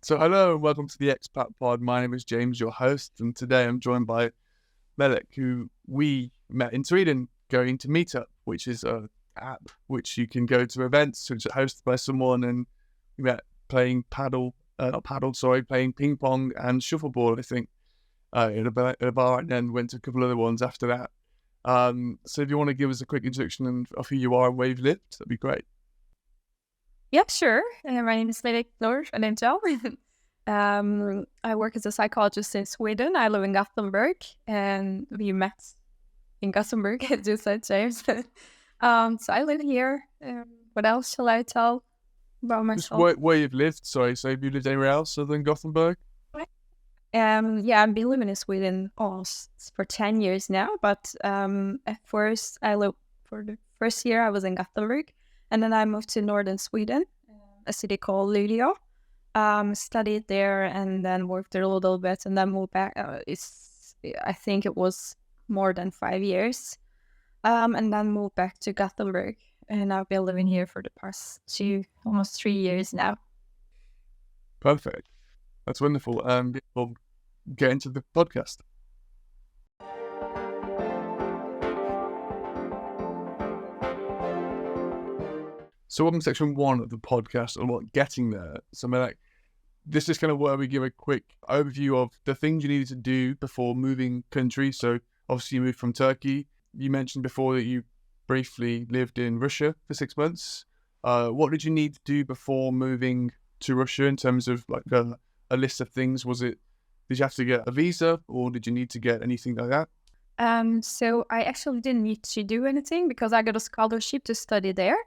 So hello and welcome to the Expat Pod. My name is James, your host, and today I'm joined by Melek, who we met in Sweden going to Meetup, which is a app which you can go to events which are hosted by someone, and we met playing playing ping pong and shuffleboard, I think, in a bar, and then went to a couple other ones after that. So if you want to give us a quick introduction of who you are and where you've lived, that'd be great. Yeah, sure. My name is Meleknur Alevcan. I work as a psychologist in Sweden. I live in Gothenburg, and we met in Gothenburg, as you said, James. So I live here. What else shall I tell about Just myself? where you've lived, sorry. So have you lived anywhere else other than Gothenburg? I've been living in Sweden almost for 10 years now. But at first, for the first year, I was in Gothenburg, and then I moved to northern Sweden, a city called Luleå. Studied there and then worked there a little bit, and then moved back. I think it was more than 5 years, and then moved back to Gothenburg, and I've been living here for the past almost 3 years now. Perfect. That's wonderful. We'll get into the podcast. So welcome to section 1 of the podcast about getting there. So Melek, this is kind of where we give a quick overview of the things you needed to do before moving country. So obviously you moved from Turkey. You mentioned before that you briefly lived in Russia for 6 months. What did you need to do before moving to Russia in terms of like a list of things? Did you have to get a visa, or did you need to get anything like that? So I actually didn't need to do anything because I got a scholarship to study there.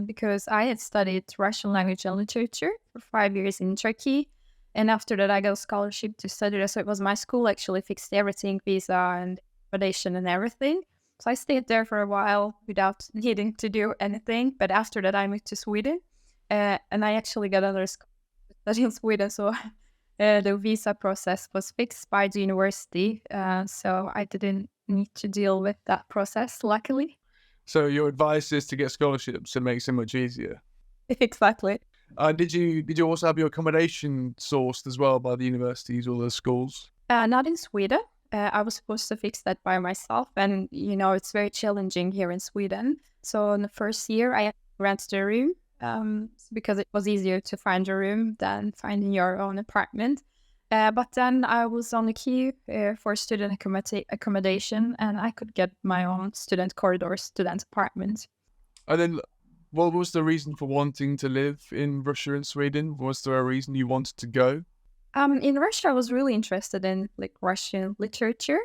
Because I had studied Russian language and literature for 5 years in Turkey, and after that I got a scholarship to study there. So it was my school actually fixed everything, visa and accommodation and everything. So I stayed there for a while without needing to do anything. But after that I moved to Sweden, and I actually got another scholarship to study in Sweden. So the visa process was fixed by the university, so I didn't need to deal with that process, luckily. So your advice is to get scholarships. It makes it much easier. Exactly. Did you also have your accommodation sourced as well by the universities or the schools? Not in Sweden. I was supposed to fix that by myself, and it's very challenging here in Sweden. So in the first year, I rented a room because it was easier to find a room than finding your own apartment. But then I was on the queue for student accommodation, and I could get my own student corridor, student apartment. And then, what was the reason for wanting to live in Russia and Sweden? Was there a reason you wanted to go? In Russia, I was really interested in Russian literature.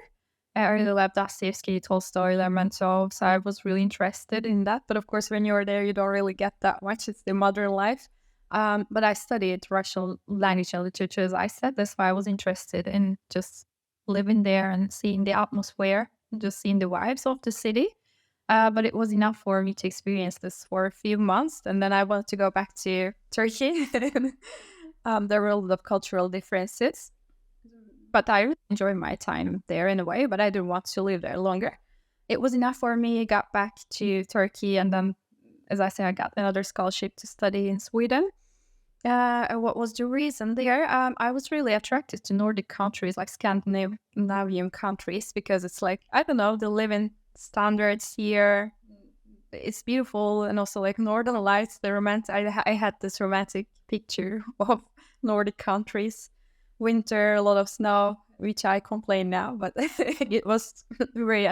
I really loved Dostoevsky, Tolstoy, Lermontov, so I was really interested in that. But of course, when you're there, you don't really get that much. It's the modern life. But I studied Russian language and literature, as I said. That's why I was interested in just living there and seeing the atmosphere, just seeing the vibes of the city. But it was enough for me to experience this for a few months. And then I wanted to go back to Turkey. There were a lot of cultural differences. But I really enjoyed my time there in a way, but I didn't want to live there longer. It was enough for me. I got back to Turkey, and then, as I said, I got another scholarship to study in Sweden. What was the reason there? I was really attracted to Nordic countries, like Scandinavian countries, because it's like, I don't know, the living standards here, it's beautiful, and also like Northern Lights, the romantic. I had this romantic picture of Nordic countries. Winter, a lot of snow, which I complain now, but it was very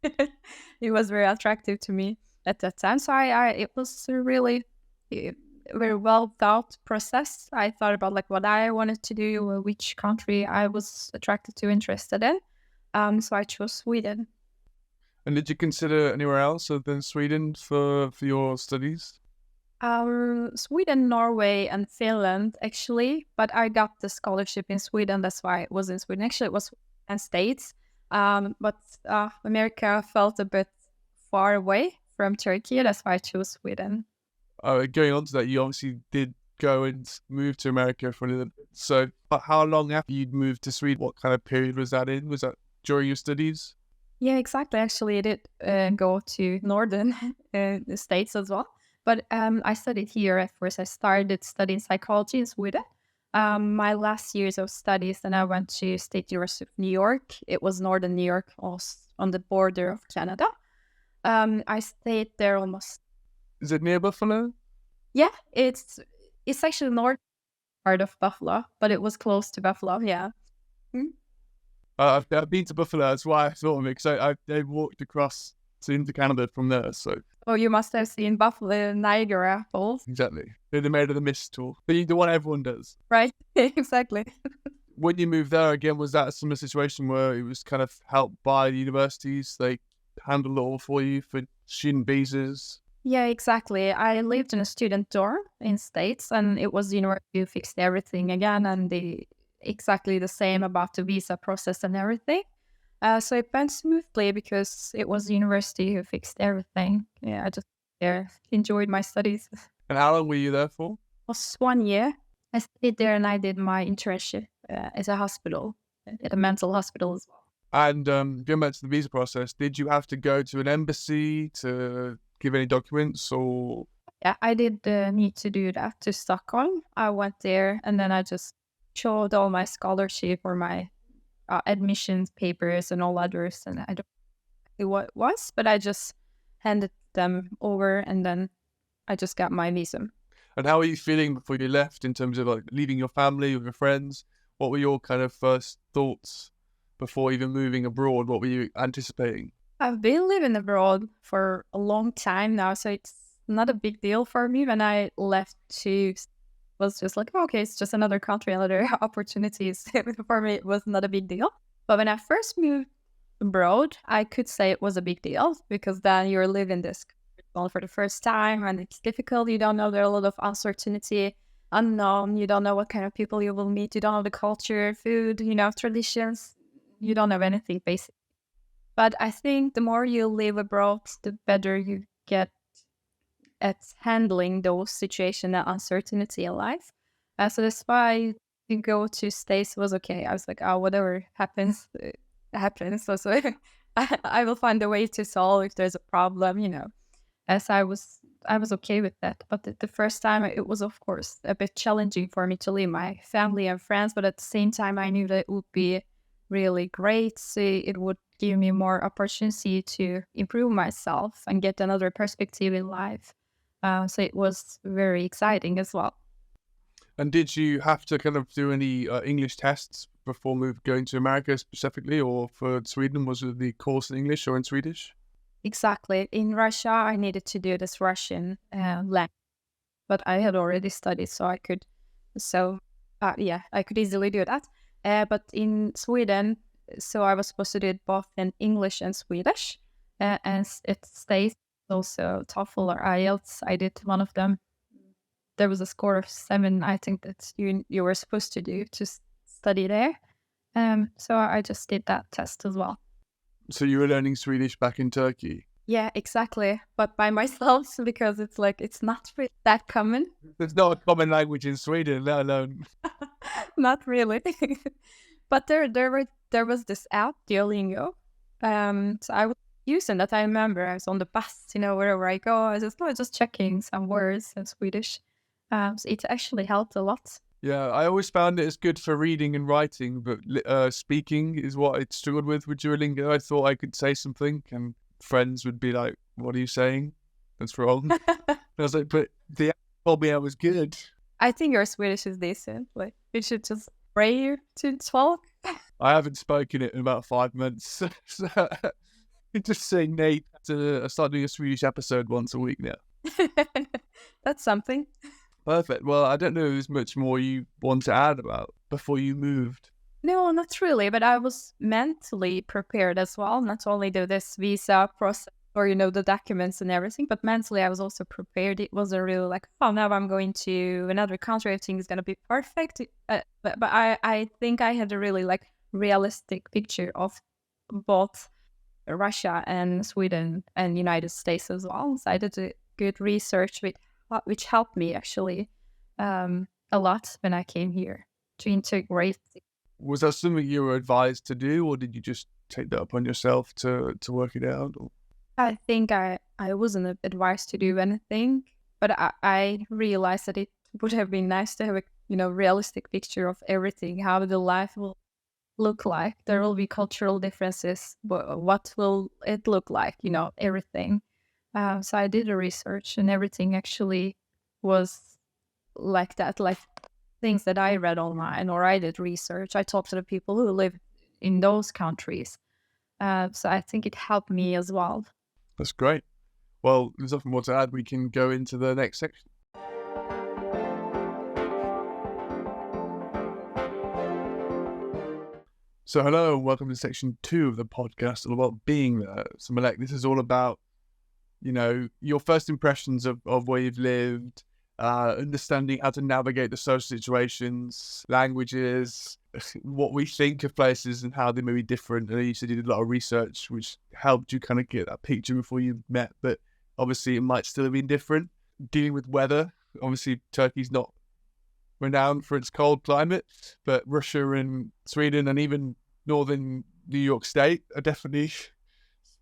it was very attractive to me at that time. So it was a really very well thought process. I thought about like what I wanted to do, or which country I was attracted to, interested in. So I chose Sweden. And did you consider anywhere else other than Sweden for your studies? Sweden, Norway, and Finland, actually. But I got the scholarship in Sweden. That's why it was in Sweden. Actually, it was in States. But America felt a bit far away from Turkey. That's why I chose Sweden. Going on to that, you obviously did go and move to America for a little bit. So, but how long after you'd moved to Sweden? What kind of period was that in? Was that during your studies? Yeah, exactly. Actually, I did go to northern states as well. But I studied here at first. I started studying psychology in Sweden. My last years of studies, then I went to State University of New York. It was northern New York, also on the border of Canada. I stayed there almost. Is it near Buffalo? Yeah, it's actually north part of Buffalo, but it was close to Buffalo. Yeah. I've been to Buffalo. That's why I thought of it, because I walked across into Canada from there. So Oh, you must have seen Buffalo Niagara Falls, exactly, they're made of the mist tour, but the one everyone does. right? Exactly. When you moved there again, was that a similar situation where it was kind of helped by the universities? They handled it all for you for student visas? Yeah, exactly. I lived in a student dorm in States, and it was the university who fixed everything again, and exactly the same about the visa process and everything. So it went smoothly because it was the university who fixed everything. Yeah, I just enjoyed my studies. And how long were you there for? It was 1 year. I stayed there and I did my internship at a hospital, at a mental hospital as well. And going back to the visa process, did you have to go to an embassy to give any documents, or? Yeah, I did need to do that to Stockholm. I went there and then I just showed all my scholarship or my admissions papers and all others, and I don't know what it was, but I just handed them over and then I just got my visa. And how were you feeling before you left in terms of like leaving your family or your friends? What were your kind of first thoughts before even moving abroad? What were you anticipating? I've been living abroad for a long time now, so it's not a big deal for me. When I left to was just like, okay, it's just another country, another opportunities. For me, it was not a big deal. But when I first moved abroad, I could say it was a big deal because then you're living this for the first time and it's difficult. You don't know, there are a lot of uncertainty, unknown. You don't know what kind of people you will meet. You don't know the culture, food, traditions. You don't know anything basically. But I think the more you live abroad, the better you get at handling those situations and uncertainty in life. So that's why to go to States was okay. I was like, oh, whatever happens, happens. So I will find a way to solve if there's a problem. As I was okay with that. But the first time, it was, of course, a bit challenging for me to leave my family and friends. But at the same time, I knew that it would be really great. So it would give me more opportunity to improve myself and get another perspective in life. So it was very exciting as well. And did you have to kind of do any English tests before going to America specifically, or for Sweden? Was it the course in English or in Swedish? Exactly. In Russia, I needed to do this Russian language, but I had already studied, so I could. I could easily do that. But in Sweden, so I was supposed to do it both in English and Swedish, and it stays also TOEFL or IELTS. I did one of them. There was a score of 7, I think, that you were supposed to do to study there. So I just did that test as well. So you were learning Swedish back in Turkey? Yeah, exactly. But by myself, because it's not really that common. There's not a common language in Sweden, let alone. Not really. But there was this app, Duolingo. So I was using that. I remember I was on the bus, wherever I go, I was just checking some words in Swedish. So it actually helped a lot. Yeah, I always found it as good for reading and writing, but speaking is what I struggled with Duolingo. I thought I could say something and friends would be like, what are you saying? That's wrong. I was like, but the app told me I was good. I think your Swedish is decent. Like, you should just pray to talk. I haven't spoken it in about 5 months. So just saying Nate to start doing a Swedish episode once a week now. That's something. Perfect. Well, I don't know if there's much more you want to add about before you moved. No, not really, but I was mentally prepared as well. Not only do this visa process or, the documents and everything, but mentally I was also prepared. It wasn't really like, oh, now I'm going to another country. Everything is going to be perfect. But I think I had a really realistic picture of both Russia and Sweden and United States as well. So I did a good research which helped me actually a lot when I came here to integrate. Was that something you were advised to do, or did you just take that upon yourself to work it out? Or? I think I wasn't advised to do anything, but I realized that it would have been nice to have a realistic picture of everything, how the life will look like. There will be cultural differences, but what will it look like, everything. So I did a research, and everything actually was like that, like things that I read online or I did research. I talked to the people who live in those countries. So I think it helped me as well. That's great. Well, there's nothing more to add. We can go into the next section. So hello and welcome to section 2 of the podcast, all about being there. So Melek, this is all about, your first impressions of where you've lived, understanding how to navigate the social situations, languages, what we think of places and how they may be different. And you said you did a lot of research, which helped you kind of get that picture before you met, but obviously it might still have been different. Dealing with weather, obviously Turkey's not renowned for its cold climate, but Russia and Sweden and even northern New York State are definitely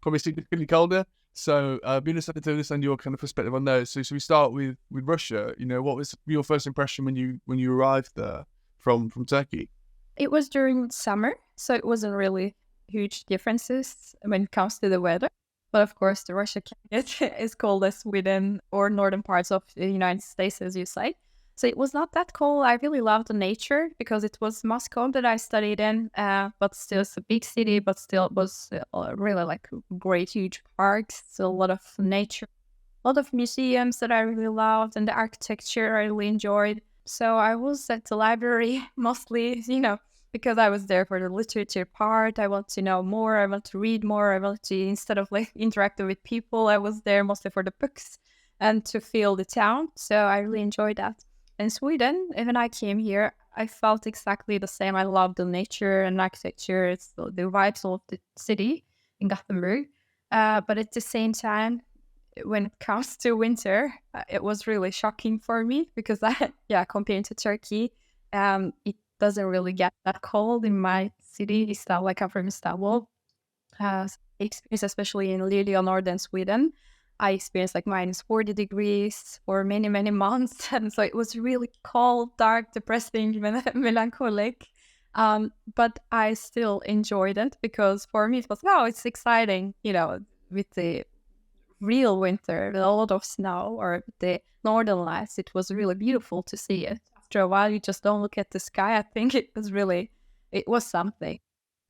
probably significantly colder. So be interested to understand your kind of perspective on those. So should we start with Russia? What was your first impression when you arrived there from Turkey? It was during summer, so it wasn't really huge differences when it comes to the weather. But of course, the Russia climate is cold as Sweden or northern parts of the United States, as you say. So it was not that cold. I really loved the nature because it was Moscow that I studied in, but still it's a big city, but still it was really like great, huge parks, so a lot of nature, a lot of museums that I really loved, and the architecture I really enjoyed. So I was at the library mostly, because I was there for the literature part. I want to know more. I want to read more. I want to, instead of like interacting with people, I was there mostly for the books and to feel the town. So I really enjoyed that. In Sweden, when I came here, I felt exactly the same. I loved the nature and architecture. It's the vibes of the city in Gothenburg. But at the same time, when it comes to winter, it was really shocking for me because compared to Turkey, it doesn't really get that cold in my city. Istanbul, like I'm from Istanbul. Experience, especially in Luleå, northern Sweden, I experienced like minus 40 degrees for many, many months. And so it was really cold, dark, depressing, melancholic. But I still enjoyed it because for me it was, it's exciting, with the real winter, with a lot of snow or the northern lights. It was really beautiful to see it. After a while, you just don't look at the sky. I think it was something.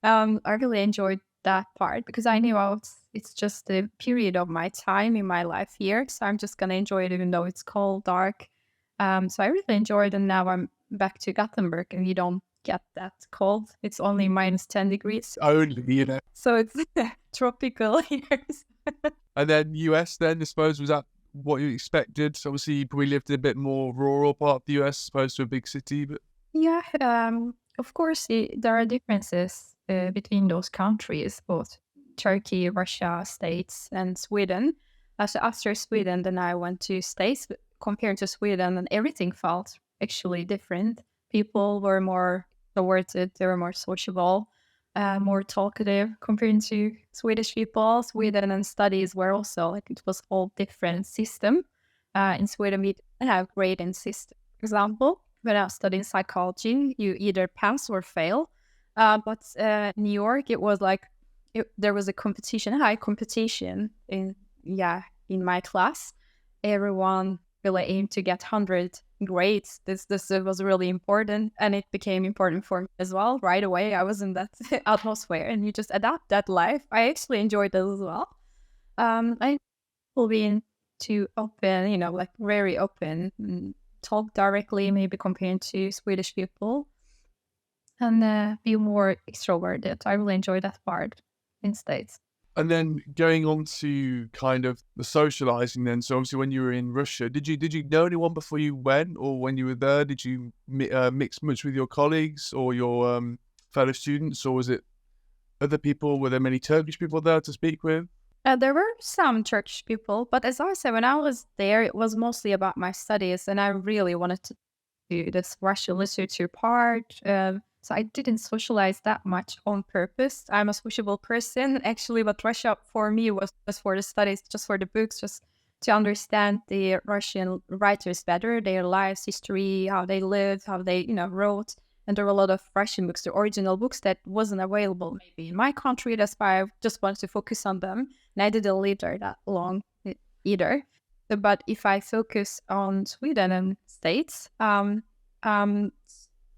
I really enjoyed that part because I knew it's just a period of my time in my life here. So I'm just going to enjoy it even though it's cold, dark. So I really enjoyed it. And now I'm back to Gothenburg and you don't get that cold. It's only minus 10 degrees. Only, So it's tropical here. And then US then, I suppose, was that what you expected? So obviously you probably lived in a bit more rural part of the US as opposed to a big city. But yeah, of course, there are differences between those countries, both Turkey, Russia, States, and Sweden. So after Sweden, then I went to States. Compared to Sweden, and everything felt actually different. People were more towards it. They were more sociable, more talkative compared to Swedish people. Sweden and studies were also like it was all different system. In Sweden, we didn't have grading system. For example, when I was studying psychology, you either pass or fail. But New York, it was like there was a competition, high competition in my class. Everyone really aimed to get 100 grades. This was really important, and it became important for me as well. Right away, I was in that atmosphere, and you just adapt that life. I actually enjoyed it as well. I will be too open, like very open, talk directly, maybe compared to Swedish people, and be more extroverted. I really enjoy that part in States. And then going on to kind of the socializing then. So obviously when you were in Russia, did you know anyone before you went, or when you were there, did you mix much with your colleagues or your fellow students, or was it other people? Were there many Turkish people there to speak with? There were some Turkish people, but as I said, when I was there, it was mostly about my studies, and I really wanted to do this Russian literature part. So I didn't socialize that much on purpose. I'm a sociable person, actually, but Russia for me was just for the studies, just for the books, just to understand the Russian writers better, their lives, history, how they lived, how they, wrote. And there were a lot of Russian books, the original books that wasn't available maybe in my country. That's why I just wanted to focus on them. And I didn't live there that long either. But if I focus on Sweden and States, to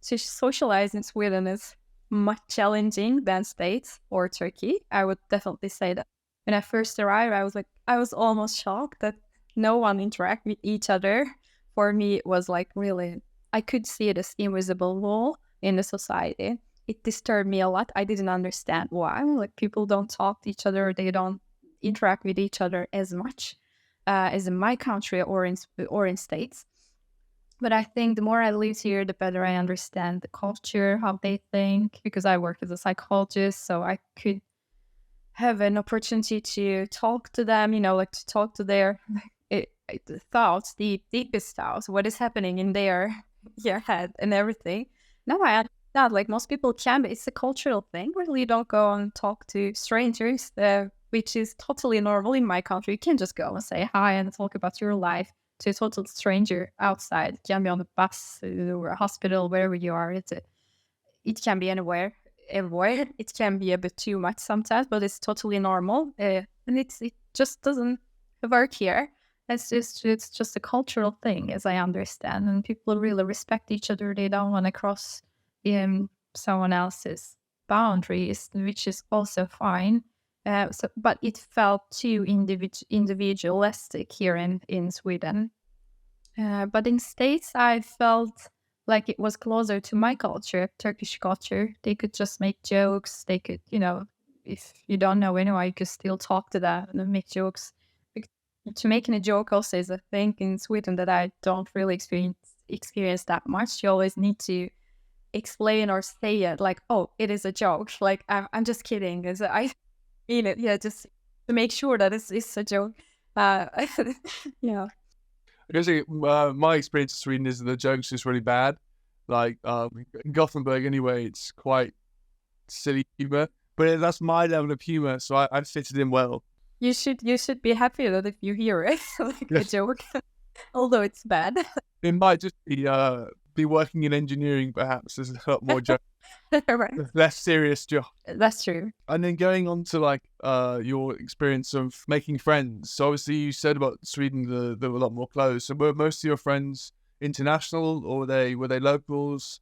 socialize in Sweden is much challenging than States or Turkey. I would definitely say that. When I first arrived, I was almost shocked that no one interact with each other. For me, it was like really, I could see it as invisible wall in the society. It disturbed me a lot. I didn't understand why. Like people don't talk to each other. They don't interact with each other as much as in my country or in States. But I think the more I live here, the better I understand the culture, how they think, because I work as a psychologist, so I could have an opportunity to talk to them, like to talk to their thoughts, the deepest thoughts, what is happening in their head and everything. Now I understand, like most people can, but it's a cultural thing. Really, you don't go and talk to strangers, which is totally normal in my country. You can just go and say hi and talk about your life to a total stranger outside. It can be on a bus or a hospital, wherever you are. It can be anywhere. It can be a bit too much sometimes, but it's totally normal. And it just doesn't work here. It's just a cultural thing, as I understand. And people really respect each other. They don't want to cross someone else's boundaries, which is also fine. But it felt too individualistic here in Sweden. But in States, I felt like it was closer to my culture, Turkish culture. They could just make jokes. They could, if you don't know anyone, you could still talk to them and make jokes. To making a joke also is a thing in Sweden that I don't really experience that much. You always need to explain or say it like, oh, it is a joke. Like, I'm just kidding. I mean it. Yeah, just to make sure that it's a joke. Yeah. I guess my experience in Sweden is that the jokes just really bad. Like in Gothenburg anyway, it's quite silly humor. But that's my level of humor, so I fitted in well. You should be happy that if you hear it, like a joke, although it's bad. It might just be working in engineering, perhaps. There's a lot more jokes. Right. Less serious job. That's true. And then going on to like your experience of making friends. So obviously you said about Sweden they were a lot more close. So were most of your friends international, or were they locals?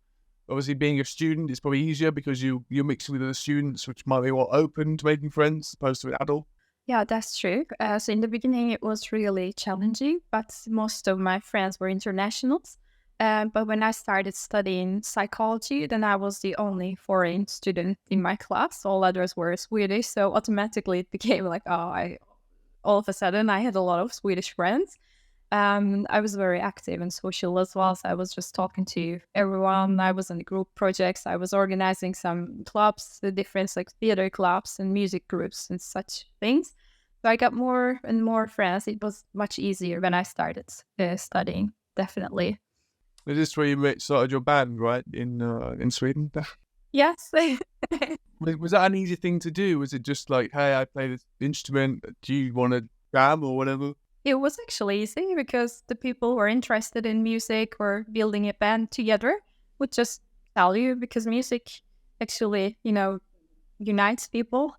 Obviously being a student is probably easier because you're mixing with other students, which might be more open to making friends as opposed to an adult. Yeah, that's true. So in the beginning it was really challenging, but most of my friends were internationals. But when I started studying psychology, then I was the only foreign student in my class. All others were Swedish. So automatically it became like, all of a sudden I had a lot of Swedish friends. I was very active and social as well. So I was just talking to everyone. I was in the group projects. I was organizing some clubs, the different like theater clubs and music groups and such things. So I got more and more friends. It was much easier when I started studying, definitely. Is this where you started your band, right, in Sweden? Yes. Was that an easy thing to do? Was it just like, hey, I play this instrument, do you want to jam or whatever? It was actually easy because the people who were interested in music or building a band together would just tell you, because music actually, unites people.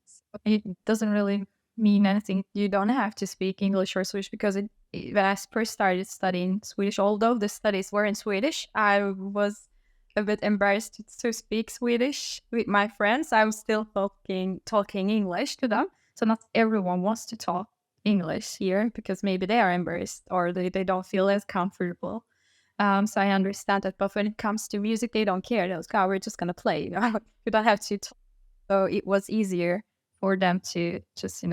So it doesn't really mean anything. You don't have to speak English or Swedish, because when I first started studying Swedish, although the studies were in Swedish, I was a bit embarrassed to speak Swedish with my friends. I was still talking English to them. So not everyone wants to talk English here because maybe they are embarrassed or they don't feel as comfortable. So I understand that. But when it comes to music, they don't care. They're like, we're just going to play. You don't have to talk. So it was easier for them to just,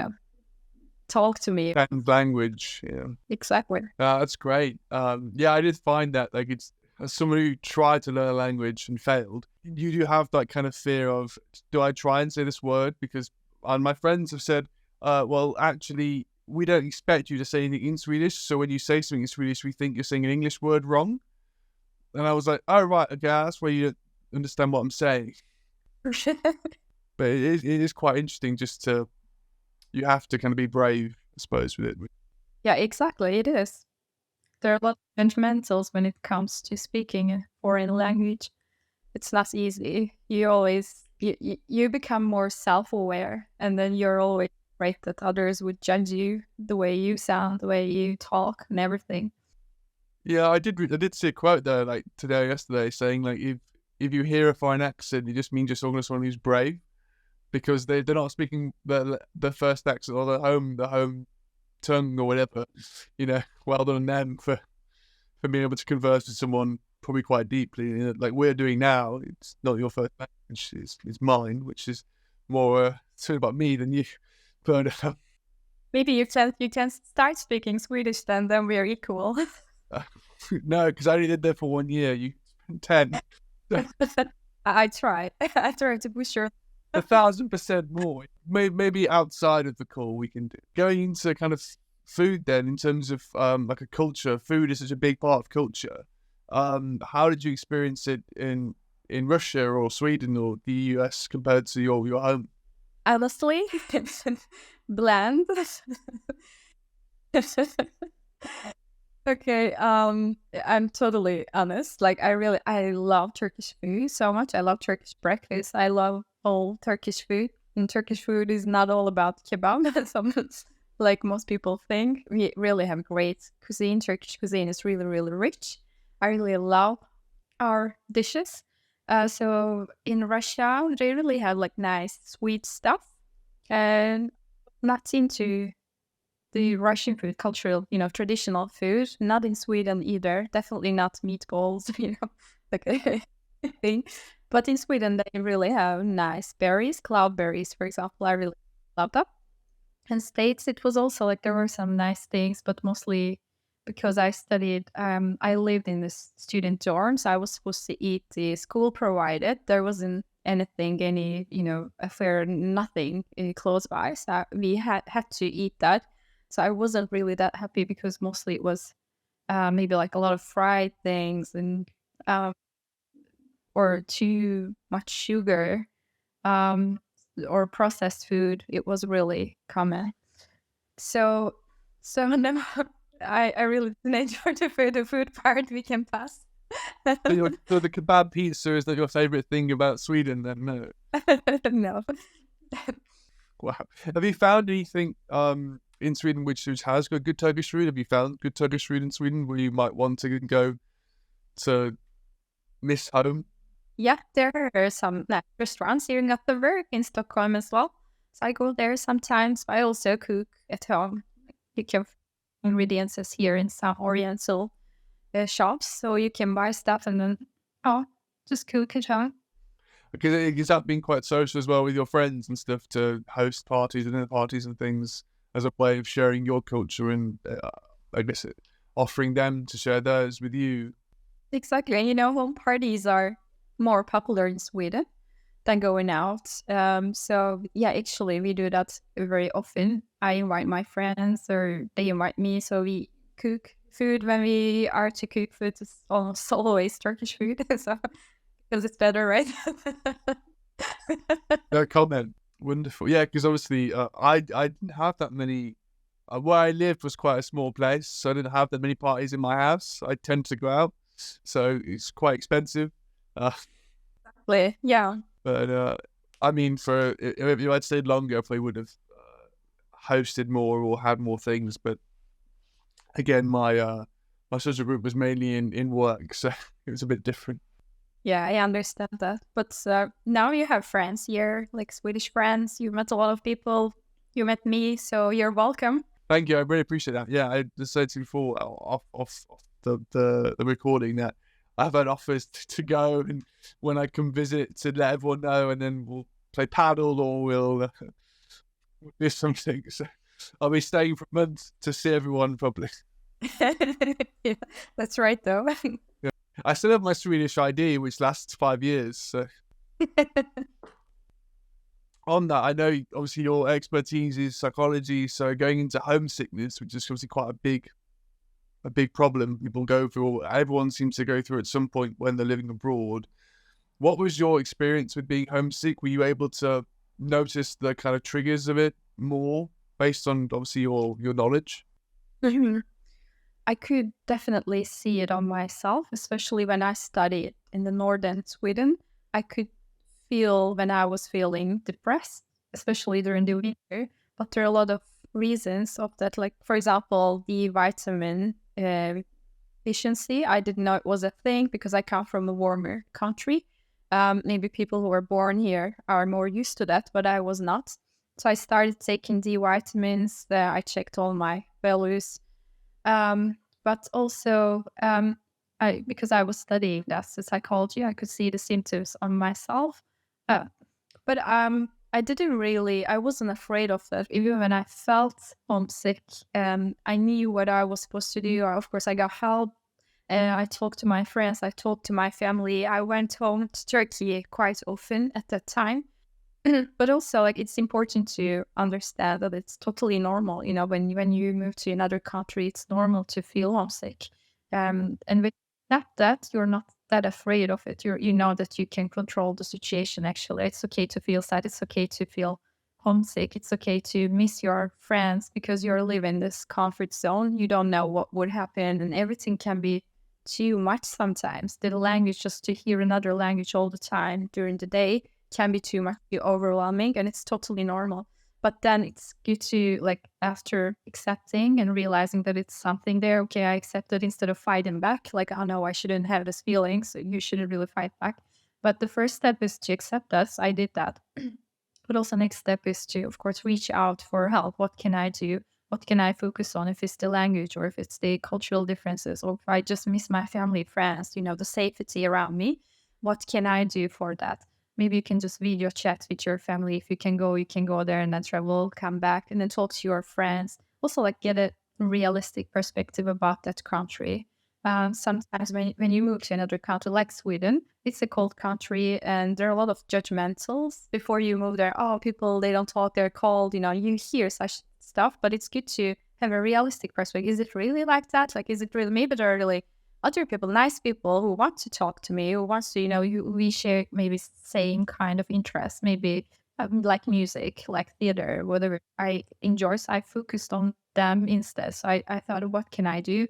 talk to me. And language, yeah. Exactly. That's great. Yeah, I did find that, like, it's as someone who tried to learn a language and failed, you do have that kind of fear of, do I try and say this word? Because my friends have said, well, actually, we don't expect you to say anything in Swedish. So when you say something in Swedish, we think you're saying an English word wrong. And I was like, oh, right, okay, that's where you don't understand what I'm saying. But it is quite interesting you have to kind of be brave, I suppose, with it. Yeah, exactly. It is. There are a lot of fundamentals when it comes to speaking a foreign language. It's not easy. You become more self-aware, and then you're always afraid that others would judge you, the way you sound, the way you talk, and everything. Yeah, I did see a quote there like today or yesterday saying like if you hear a foreign accent, it just means you're talking to someone who's brave because they're not speaking the first accent or the home tongue or whatever. You know, well done on them for being able to converse with someone probably quite deeply, like we're doing now. It's not your first language; it's mine, which is more sort about me than you. But Maybe you can start speaking Swedish then we're equal. no, because I only did there for 1 year. You spent 10. I try. I try to push your 1,000% more. Maybe outside of the call we can do. Going into kind of food then, in terms of like a culture, food is such a big part of culture. How did you experience it in Russia or Sweden or the US compared to your home? honestly bland. Okay, I'm totally honest. Like I love Turkish food so much. I love Turkish breakfast. I love all Turkish food. And Turkish food is not all about kebab, like most people think. We really have great cuisine. Turkish cuisine is really, really rich. I really love our dishes. So in Russia, they really have like nice sweet stuff, and not into the Russian food, cultural, traditional food. Not in Sweden either. Definitely not meatballs, like a thing. But in Sweden, they really have nice berries, cloudberries, for example. I really love that. And States, it was also like there were some nice things, but mostly because I studied, I lived in this student dorm, so I was supposed to eat the school provided. There wasn't anything, any, affair, nothing close by. So we had to eat that. So I wasn't really that happy because mostly it was maybe like a lot of fried things and or too much sugar um, or processed food. It was really common. So, no, I really didn't enjoy the food part. We can pass. So the kebab pizza is that your favorite thing about Sweden? Then no. No. Wow. Have you found anything in Sweden which has got good Turkish food? Have you found good Turkish food in Sweden where you might want to go to miss home? Yeah, there are some nice restaurants here in Gothenburg, in Stockholm as well. So I go there sometimes. I also cook at home. You can find ingredients as here in some Oriental shops, so you can buy stuff and then just cook at home. Because has that been quite social as well with your friends and stuff to host parties and dinner parties and things as a way of sharing your culture and I guess offering them to share theirs with you? Exactly. And home parties are more popular in Sweden than going out. So yeah, actually we do that very often. I invite my friends or they invite me, so we cook food. When we are to cook food, it's almost always Turkish food, so because it's better, right? No comment. Wonderful. Yeah, because obviously I didn't have that many. Where I lived was quite a small place, so I didn't have that many parties in my house. I tend to go out, so it's quite expensive. Yeah. But I mean, if you had stayed longer, I probably would have hosted more or had more things. But again, my social group was mainly in work, so it was a bit different. Yeah, I understand that. But now you have friends here, like Swedish friends. You met a lot of people. You met me, so you're welcome. Thank you. I really appreciate that. Yeah, I just said to you before off the recording that I've had offers to go and when I come visit to let everyone know, and then we'll play paddle or we'll do something. So I'll be staying for a month to see everyone probably. Yeah, that's right, though. Yeah. I still have my Swedish ID, which lasts 5 years. So on that, I know obviously your expertise is psychology. So going into homesickness, which is obviously quite a big problem people go through, everyone seems to go through at some point when they're living abroad. What was your experience with being homesick? Were you able to notice the kind of triggers of it more based on obviously your knowledge? I could definitely see it on myself, especially when I studied in the northern Sweden. I could feel when I was feeling depressed, especially during the winter. But there are a lot of reasons of that. Like, for example, the vitamin deficiency. I didn't know it was a thing because I come from a warmer country. Maybe people who were born here are more used to that, but I was not. So I started taking D vitamins. I checked all my values. But also, because I was studying that the psychology, I could see the symptoms on myself. Uh, but I didn't really, I wasn't afraid of that. Even when I felt homesick, I knew what I was supposed to do. Of course, I got help. I talked to my friends. I talked to my family. I went home to Turkey quite often at that time. But also, like, it's important to understand that it's totally normal. When you move to another country, it's normal to feel homesick. And with that, you're not that afraid of it. You know that you can control the situation. Actually, it's okay to feel sad. It's okay to feel homesick. It's okay to miss your friends because you're living this comfort zone. You don't know what would happen, and everything can be too much sometimes. The language, just to hear another language all the time during the day, can be too much, be overwhelming, and it's totally normal. But then it's good to, like, after accepting and realizing that it's something there, okay, I accept it, instead of fighting back, like, oh no, I shouldn't have this feeling, so you shouldn't really fight back. But the first step is to accept us. I did that. But also next step is to, of course, reach out for help. What can I do? What can I focus on? If it's the language, or if it's the cultural differences, or if I just miss my family, friends, the safety around me, what can I do for that? Maybe you can just video chat with your family. If you can go there and then travel, come back, and then talk to your friends. Also, like, get a realistic perspective about that country. Sometimes when you move to another country like Sweden, it's a cold country and there are a lot of judgmentals before you move there. Oh, people, they don't talk, they're cold. You hear such stuff, but it's good to have a realistic perspective. Is it really like that? Like, is it really? Maybe there are really other people, nice people, who want to talk to me, who wants to, we share maybe same kind of interests, maybe like music, like theater, whatever I enjoy. So I focused on them instead. So I thought, what can I do?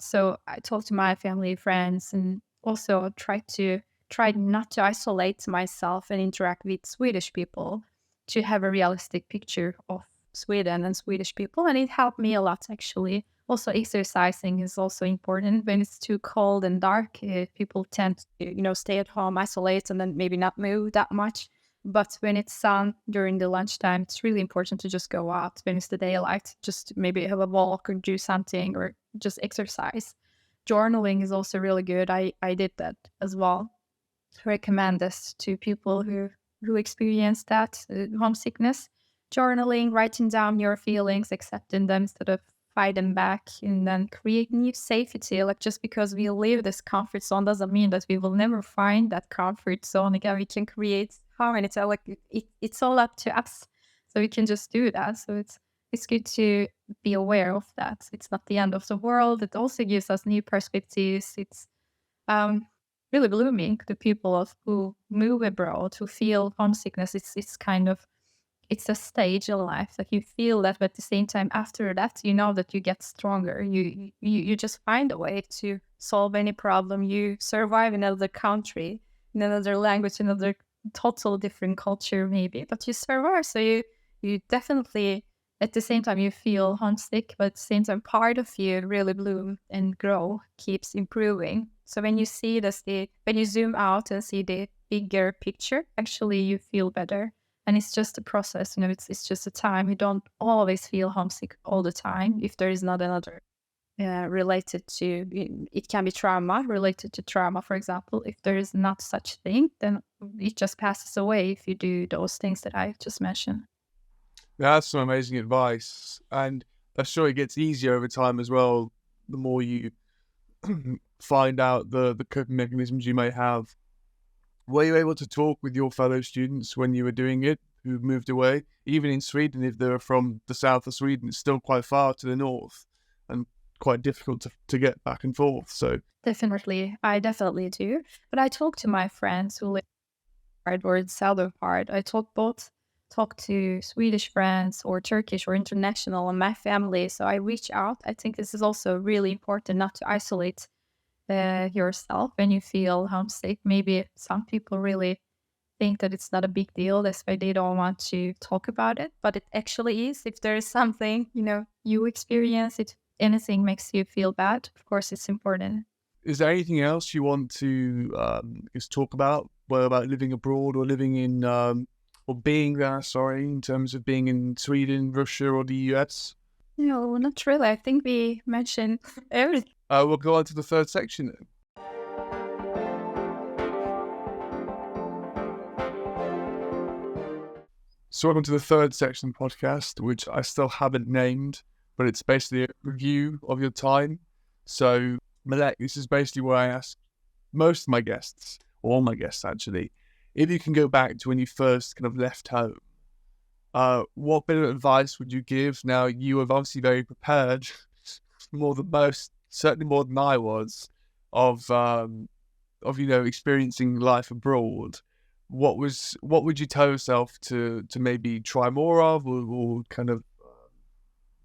So I talked to my family, friends, and also tried not to isolate myself and interact with Swedish people, to have a realistic picture of Sweden and Swedish people. And it helped me a lot, actually. Also, exercising is also important. When it's too cold and dark, people tend to, stay at home, isolate, and then maybe not move that much. But when it's sun during the lunchtime, it's really important to just go out. When it's the daylight, just maybe have a walk or do something, or just exercise. Journaling is also really good. I did that as well. I recommend this to people who experience that homesickness. Journaling, writing down your feelings, accepting them instead of fighting back, and then create new safety. Like, just because we live this comfort zone doesn't mean that we will never find that comfort zone again. We can create harmony. So, like, it's all up to us. So we can just do that. So it's good to be aware of that. It's not the end of the world. It also gives us new perspectives. It's really blooming to people who move abroad, who feel homesickness. It's kind of, it's a stage in life that you feel that, but at the same time, after that, you know that you get stronger. You just find a way to solve any problem. You survive in another country, in another language, another total different culture, maybe, but you survive. So you definitely, at the same time, you feel homesick, but at the same time, part of you really bloom and grow, keeps improving. So when you see this, when you zoom out and see the bigger picture, actually you feel better. And it's just a process, it's just a time. You don't always feel homesick all the time. If there is not another related to, it can be trauma, related to trauma, for example. If there is not such thing, then it just passes away if you do those things that I just mentioned. That's some amazing advice. And I'm sure it gets easier over time as well, the more you find out the coping mechanisms you may have. Were you able to talk with your fellow students when you were doing it, who moved away? Even in Sweden, if they're from the south of Sweden, it's still quite far to the north and quite difficult to get back and forth. So definitely, I definitely do. But I talk to my friends who live in the southern part. I talk both talk to Swedish friends or Turkish or international and my family. So I reach out. I think this is also really important not to isolate yourself when you feel homesick. Maybe some people really think that it's not a big deal. That's why they don't want to talk about it. But it actually is. If there is something, you experience, if anything makes you feel bad, of course, it's important. Is there anything else you want to just talk about? Well, about living abroad or living in, or being there, sorry, in terms of being in Sweden, Russia, or the US? No, not really. I think we mentioned everything. We'll go on to the third section then. So welcome to the third section of the podcast, which I still haven't named, but it's basically a review of your time. So, Melek, this is basically where I ask most of my guests, or all my guests actually, if you can go back to when you first kind of left home, what bit of advice would you give? Now, you were obviously very prepared, more than most, certainly more than I was, of experiencing life abroad. What would you tell yourself to maybe try more of, or kind of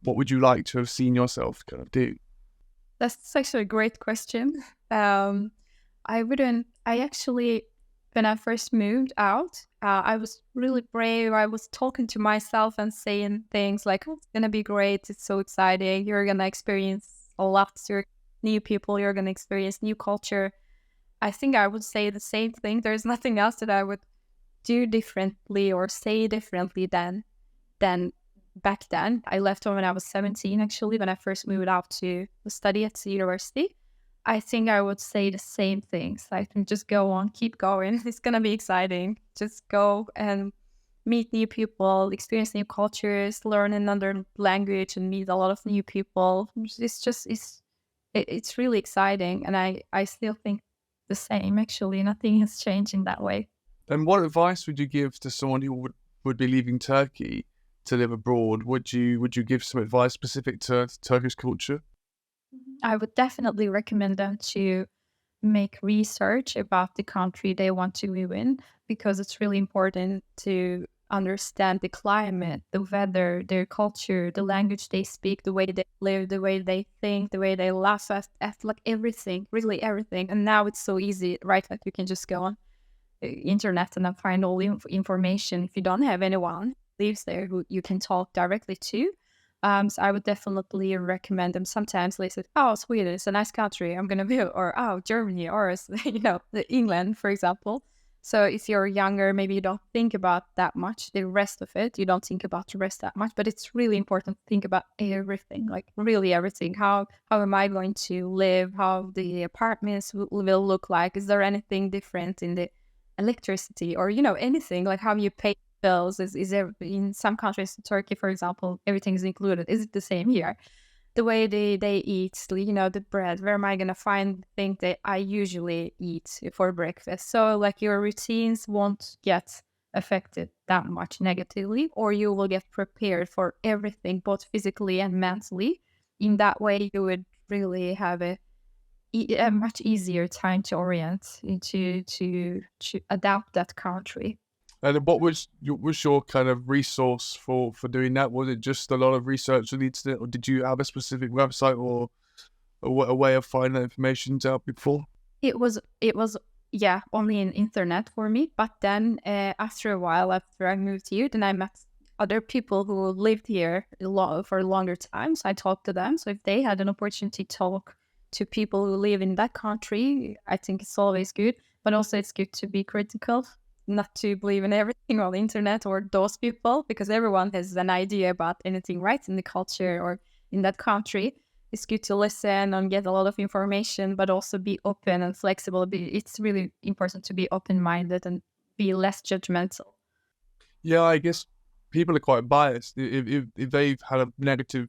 what would you like to have seen yourself kind of do? That's actually a great question. When I first moved out, I was really brave. I was talking to myself and saying things like, oh, it's going to be great. It's so exciting. You're going to experience a lot. You're new people. You're going to experience new culture. I think I would say the same thing. There's nothing else that I would do differently or say differently than back then. I left home when I was 17, actually, when I first moved out to study at the university. I think I would say the same things. I think just go on, keep going. It's going to be exciting. Just go and meet new people, experience new cultures, learn another language and meet a lot of new people. It's really exciting. And I still think the same, actually. Nothing has changed in that way. And what advice would you give to someone who would be leaving Turkey to live abroad? Would you give some advice specific to Turkish culture? I would definitely recommend them to make research about the country they want to live in, because it's really important to understand the climate, the weather, their culture, the language they speak, the way they live, the way they think, the way they laugh at like everything, really everything. And now it's so easy, right? Like you can just go on internet and then find all the information. If you don't have anyone who lives there who you can talk directly to, so I would definitely recommend them. Sometimes they say, oh, Sweden is a nice country, I'm going to be, or oh, Germany, or England, for example. So if you're younger, maybe you don't think about that much, the rest of it. You don't think about the rest that much, but it's really important to think about everything, like really everything. How am I going to live? How the apartments will look like? Is there anything different in the electricity or, anything? Like how you pay bills? Is there, in some countries, Turkey, for example, everything is included. Is it the same here? The way they eat, the bread, where am I going to find things that I usually eat for breakfast? So like your routines won't get affected that much negatively, or you will get prepared for everything, both physically and mentally. In that way, you would really have a much easier time to orient into to adapt that country. And what was your kind of resource for doing that? Was it just a lot of research on the internet, or did you have a specific website or a way of finding that information to help you before? It was only in internet for me. But then after a while, after I moved here, then I met other people who lived here for a longer time. So I talked to them. So if they had an opportunity to talk to people who live in that country, I think it's always good. But also it's good to be critical, not to believe in everything on the internet or those people, because everyone has an idea about anything, right, in the culture or in that country. It's good to listen and get a lot of information, but also be open and flexible. It's really important to be open-minded and be less judgmental. Yeah, I guess people are quite biased. If they've had a negative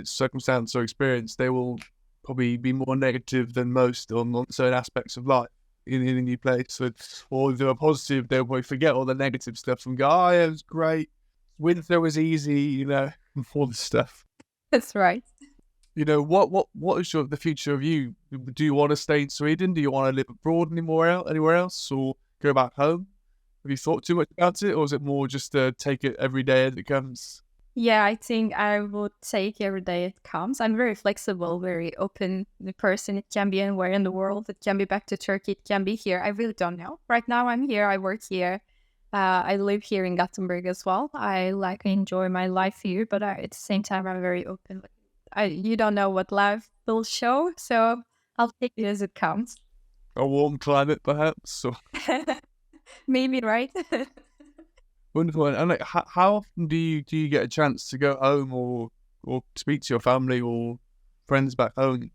circumstance or experience, they will probably be more negative than most on certain aspects of life in a new place. Or if they're positive, they'll probably forget all the negative stuff and go, oh, yeah, it was great. Winter was easy, all this stuff. That's right. What is the future of you? Do you want to stay in Sweden? Do you want to live abroad anywhere else, or go back home? Have you thought too much about it, or is it more just take it every day as it comes? Yeah, I think I would take every day it comes. I'm very flexible, very open the person. It can be anywhere in the world. It can be back to Turkey. It can be here. I really don't know. Right now I'm here. I work here. I live here in Gothenburg as well. I enjoy my life here, but at the same time I'm very open. You don't know what life will show, so I'll take it as it comes. A warm climate, perhaps? Or... Maybe, right? Wonderful. And like, how often do you get a chance to go home or speak to your family or friends back home?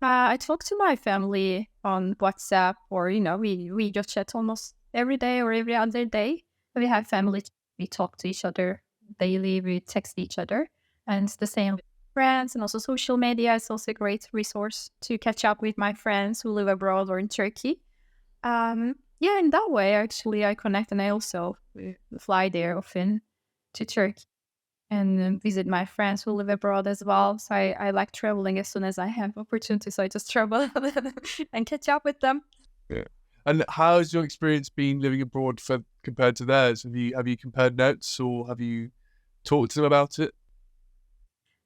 I talk to my family on WhatsApp, or we just chat almost every day or every other day. We have family. We talk to each other daily. We text each other, and it's the same with friends. And also social media is also a great resource to catch up with my friends who live abroad or in Turkey. Yeah, in that way, actually, I connect, and I also fly there often to Turkey and visit my friends who live abroad as well. So I like traveling as soon as I have opportunity. So I just travel and catch up with them. Yeah. And how has your experience been living abroad compared to theirs? Have you compared notes, or have you talked to them about it?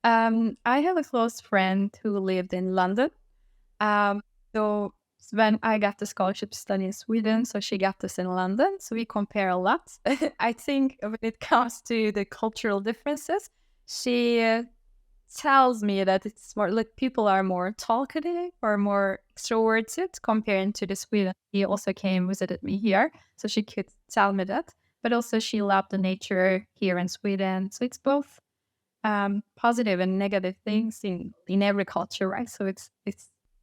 I have a close friend who lived in London. So when I got the scholarship to study in Sweden, so she got this in London. So we compare a lot. I think when it comes to the cultural differences, she tells me that it's more like people are more talkative or more extroverted compared to the Sweden. She also visited me here, so she could tell me that. But also she loved the nature here in Sweden. So it's both positive and negative things in every culture, right? So it's.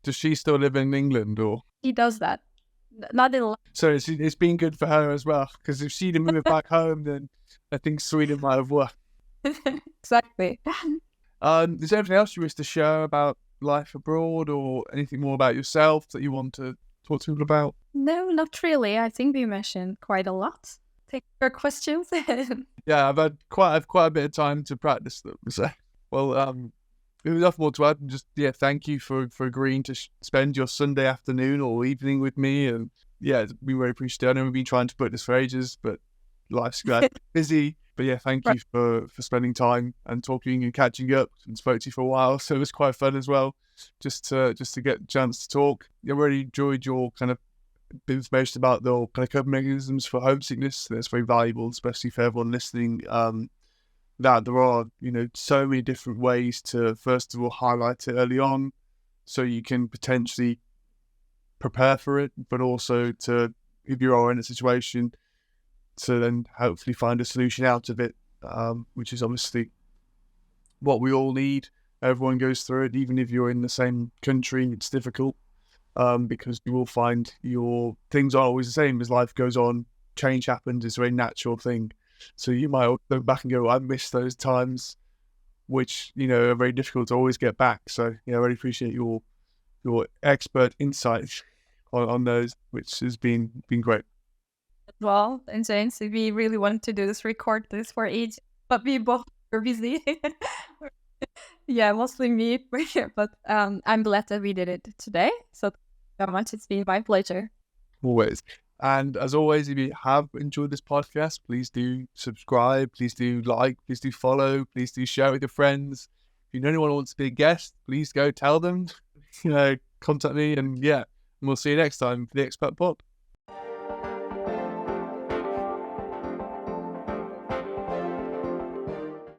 Does she still live in England, or She does that? Not in. So it's been good for her as well, because if she'd have moved back home, then I think Sweden might have worked. Exactly. Is there anything else you wish to share about life abroad, or anything more about yourself that you want to talk to people about? No, not really. I think we mentioned quite a lot. Thank you for questions. Yeah, I've had quite a bit of time to practice them. So, well, there's nothing more to add. Just thank you for agreeing to spend your Sunday afternoon or evening with me, and it's been very appreciated. I know we've been trying to put this for ages, but life's busy. But thank you for spending time and talking and catching up. And spoke to you for a while, so it was quite fun as well, just to get a chance to talk. I really enjoyed your kind of information about the kind of coping mechanisms for homesickness. That's very valuable, especially for everyone listening. That there are, so many different ways to, first of all, highlight it early on so you can potentially prepare for it, but also to, if you are in a situation, to then hopefully find a solution out of it, which is obviously what we all need. Everyone goes through it, even if you're in the same country, it's difficult because you will find your things aren't always the same as life goes on. Change happens, it's a very natural thing. So you might look back and go, I miss those times, which, are very difficult to always get back. So, I really appreciate your expert insight on those, which has been great. Well, and James, we really wanted to record this for ages, but we both were busy. Yeah, mostly me, but I'm glad that we did it today. So thank you so much. It's been my pleasure. Always. And as always, if you have enjoyed this podcast, please do subscribe, please do like, please do follow, please do share with your friends. If you know anyone who wants to be a guest, please go tell them, contact me, and we'll see you next time for the Expat Pod.